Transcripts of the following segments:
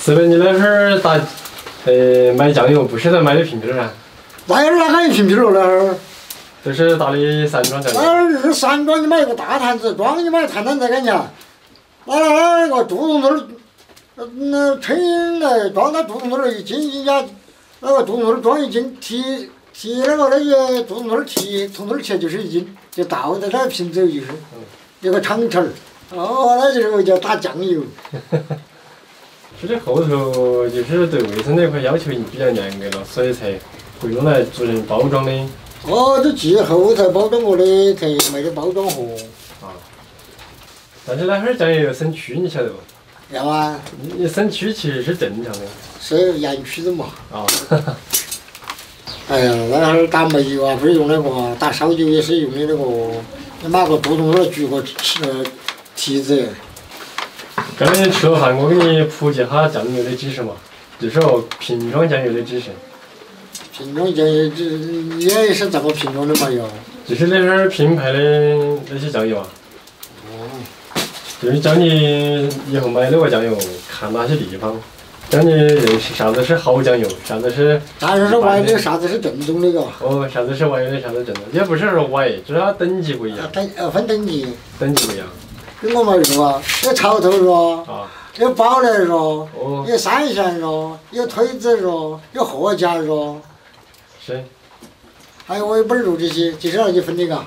是的，你那会儿买酱油不是在买的瓶瓶啊？那会儿哪还有瓶瓶了？那会儿都是打的散装酱油。那会儿散装，你买一个大坛子装，你买坛子感觉，那个竹筒头，那称来装到竹筒头一斤，人家那个竹筒头装1斤，提那个竹筒头提从头起来就是1斤，就倒在那瓶子就是一个长条儿。哦，那就是叫打酱油。其实后头就是对卫生这块要求比较严格了，所以才会用来做成包装的。哦，这季后才包装过的，才卖的包装盒。啊。但是那会儿酱油要审区，你晓得不？要啊。你审区其实是正常的。是盐区的嘛。啊。哎呀，那会儿打煤油啊，不是用那个打烧酒也是用的那个，你买个竹筒头举个提子。刚才你吃了饭，我给你普及下酱油的知识嘛，就是瓶装酱油的知识。瓶装酱油也是这么瓶装的嘛要？就是那会儿品牌的那些酱油啊。哦。就是教你以后买那个酱油，看哪些地方，教你认识啥子是好酱油，啥子是。啥子是歪的，啥子是正宗的嘎？哦，啥子是歪的，啥子正宗？也不是说歪，只是它等级不一样。分等级。等级不一样。跟我们说啊，有潮头说，有宝来说，有三鲜说，有推子说，有货架说。是。还有尾本肉这些，就是那就分的嘎。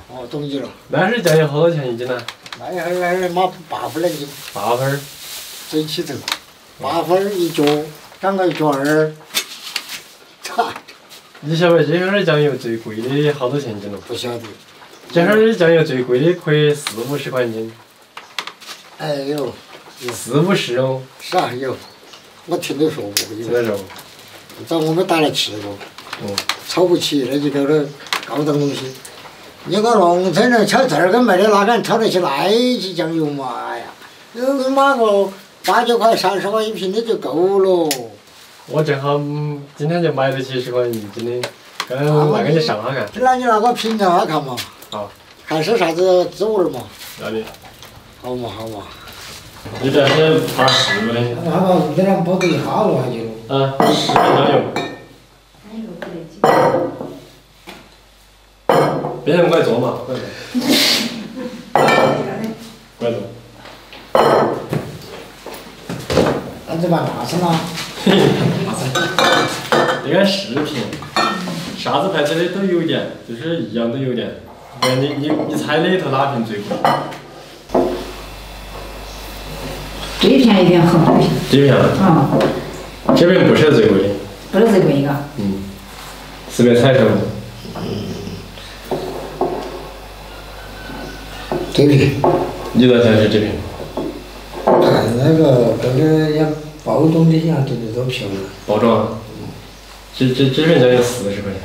哦，懂起了。那会儿酱油好多钱一斤呢？那会儿8分2斤。8分。最起头，8分一角，涨个1角2。你晓得这会儿酱油最贵的好多钱一斤了？不晓得。这会儿酱油最贵的可以40-50块一斤。哎有。40-50哦。是啊有，我听都说过。听得说。找我们打来吃过。炒不起那就叫那高档东西。你个农村人炒这儿跟卖的哪敢炒得起来起酱油嘛？哎呀，有买个8、9块、30块一瓶的就够了。我正好今天就买了几10块一斤的，刚拿给你上下看。那你拿个品尝下看嘛。好。看是啥子滋味嘛？要得。好嘛好嘛。你这是怕湿的。好嘛，给它包得一哈了还就。啊，湿酱油。别人怪做嘛，怪做。怪做。那就把大声了。这个视频，啥子牌子的都有点，就是一样都有点。你猜里头哪瓶最贵？这片一定很好。这片啊？这边不是最贵的。不是最贵的。是不是猜出来？这瓶。你咋猜是这瓶？看那个跟着要包装的呀，这个都漂亮。包装啊？这瓶酱油40块钱。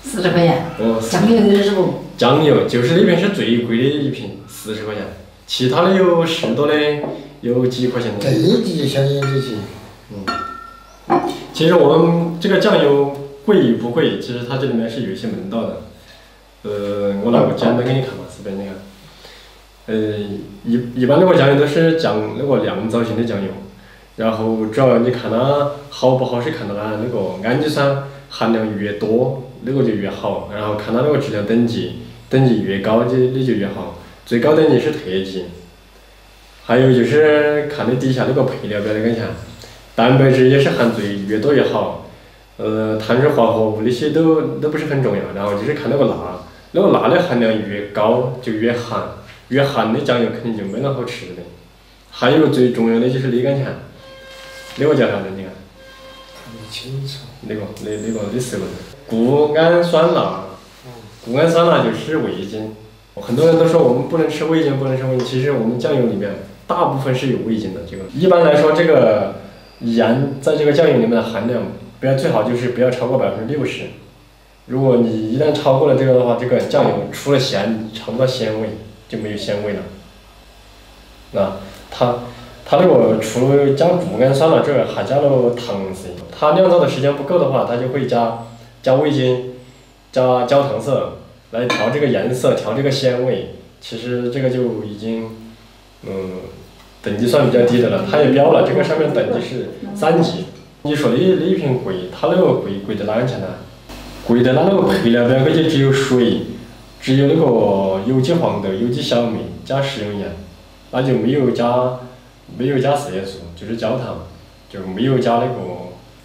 40块钱。哦。酱油的是不？酱油就是那边是最贵的一瓶，40块钱，其他的有10多的，有几块钱的。这一级小烟这些。其实我们这个酱油贵与不贵，其实它这里面是有一些门道的。我拿个简单给你看嘛，这边你看。一般那个酱油都是那个酿造型的酱油，然后主要你看它好不好是看到它那个氨基酸含量越多，那个就越好，然后看它那个质量等级越高的就越好，最高等级是特级。还有就是看你底下那个配料表的跟前，蛋白质也是含越多越好，碳水化合物那些都不是很重要，然后就是看那个钠，那个钠的含量越高就越含。越含的酱油肯定就没那好吃的。还有最重要的就是那杆钱，那个叫啥子？你看。看不清楚。那个4个字，谷氨酸钠。谷氨酸钠就是味精。很多人都说我们不能吃味精，不能吃味精。其实我们酱油里面大部分是有味精的。这个一般来说，这个盐在这个酱油里面的含量，最好就是不要超过60%。如果你一旦超过了这个的话，这个酱油除了咸，尝不到鲜味。就没有鲜味了。那它那个除了加谷氨酸钠之外，还加了糖色。它酿造的时间不够的话，它就会加味精、加焦糖色来调这个颜色、调这个鲜味。其实这个就已经等级算比较低的了，它也标了，这个上面等级是3级。你说的那一瓶贵，它那个贵在哪个钱呢？贵在它那个配料表就只有水，只有那个有机黄豆、有机小麦加食用盐，那就没有加色素，就是焦糖，就没有加那个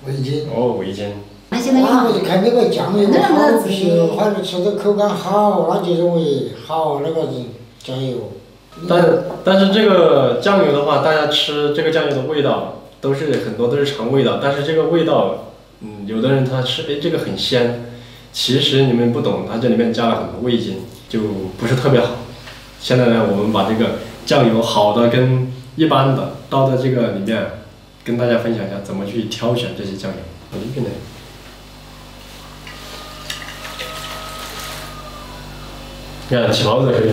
味精。味精。那我就看那个酱油好不行，反正吃的口感好，那就认为好那个酱油。但是这个酱油的话，大家吃这个酱油的味道很多都是尝味道，但是这个味道，有的人他吃，这个很鲜，其实你们不懂，它这里面加了很多味精，就不是特别好。现在呢，我们把这个酱油好的跟一般的倒在这个里面，跟大家分享一下怎么去挑选这些酱油。里面的。你看起泡在这里。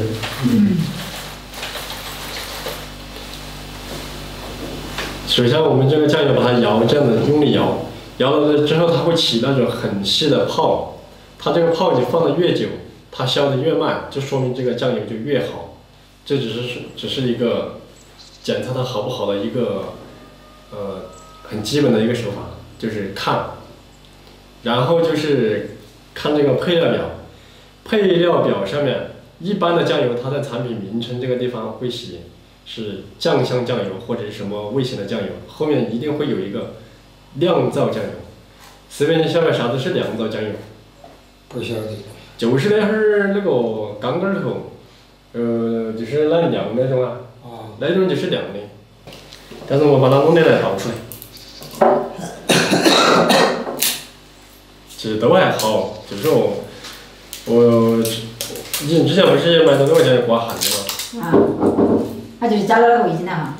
首先我们这个酱油把它摇，这样的用力摇了之后，它会起那种很细的泡。它这个泡你放的越久，它消的越慢，就说明这个酱油就越好。这只是一个检测它好不好的一个很基本的一个手法，就是看。然后就是看这个配料表。配料表上面一般的酱油，它在产品名称这个地方会写是酱香酱油或者是什么味型的酱油，后面一定会有一个酿造酱油。随便你晓得啥子是酿造酱油？不晓得。就是那会儿那个缸缸头，就是那酿那种啊，那种就是酿的。但是我把它弄的来倒出来，其实都还好，就是说。你之前不是买的那个酱油刮汗的吗？它就是加了那个味精的哈。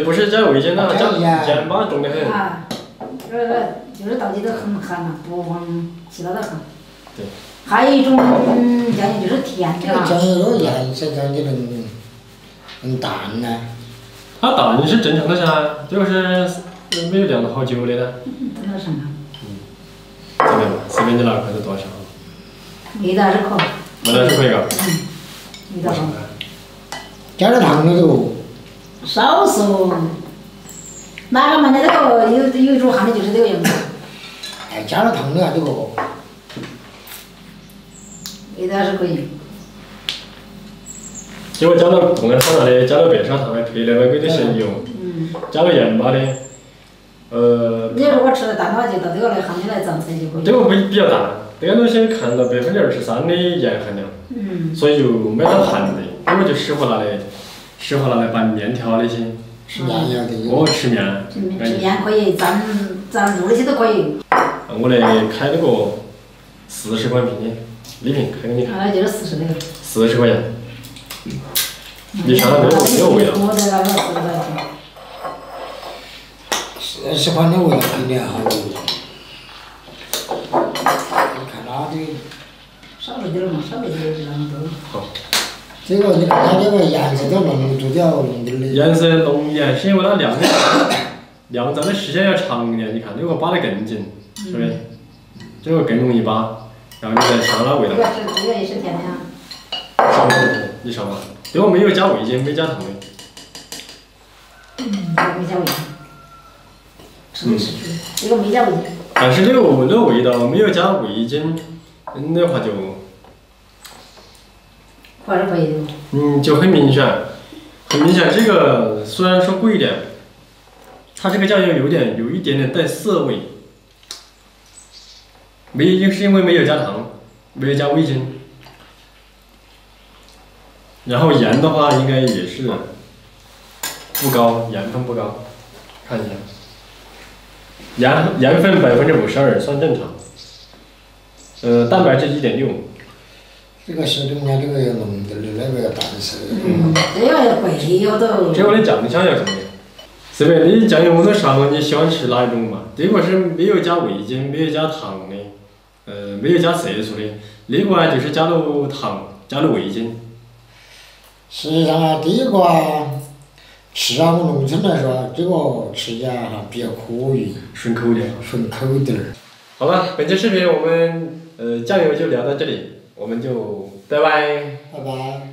不是加味精的，加盐巴重得很。就是到底都很寒嘛，不往其他的很。对。还有一种酱油就是甜的。这个酱油的颜色上就很淡呢。它淡是正常的噻，就是没有晾了好久的呢。那是什么？这边嘛，随便你拿块是多少？味道是可以。味道是可以的。味道好。加点糖了都。少数。哪个嘛？那这个有一种汗的就是这个样子。加了糖的啊，这个。味道是可以。结果加了红的糖的，加了白砂糖的，配料给这些油，加了盐巴的。你如果吃的淡的话，就到这个来含进来榨菜就可以。这个会比较淡，这个东西看到23%的盐含量，所以就没得含的，这个就适合拿来拌面条那些。吃面要得。吃面。吃面可以，蘸肉那些都可以。我来开那个40块瓶的，礼品开给你看。那就是40那个。40块钱。你尝尝没有味道。我在那个40块钱。 40块的味道有点好。你看哪里？少了点儿嘛，少了点儿那么多。好。这个你看它这个颜色都浓度要浓点的。颜色浓一点，是因为它晾造的时间要长一点。你看这个扒得更紧，是不是？这个更容易扒，然后你再尝那味道。这个也是甜的啊。尝你尝吧，这个没有加味精，没加糖的。没加味精。吃没吃出来？这个没加味精。但是那个味道没有加味精的话就。 还是可以的。就很明显，这个虽然说贵一点，它这个酱油有一点点带涩味，是因为没有加糖，没有加味精，然后盐的话应该也是不高，盐分不高，看一下，盐分52%算正常，蛋白质1.6。 这个是人家这个要浓点的，那个要淡色的。这个要贵有都。这个的酱香要怎么样？随便你酱油温度上，你喜欢吃哪一种嘛？这个是没有加味精，没有加糖的，没有加色素的。那个啊就是加了糖，加了味精。实际上啊，第一个啊，吃啊，我农村来说啊，这个吃起来哈比较可以。顺口点。顺口点儿。好了，本期视频我们酱油就聊到这里。 我们就拜拜。拜拜。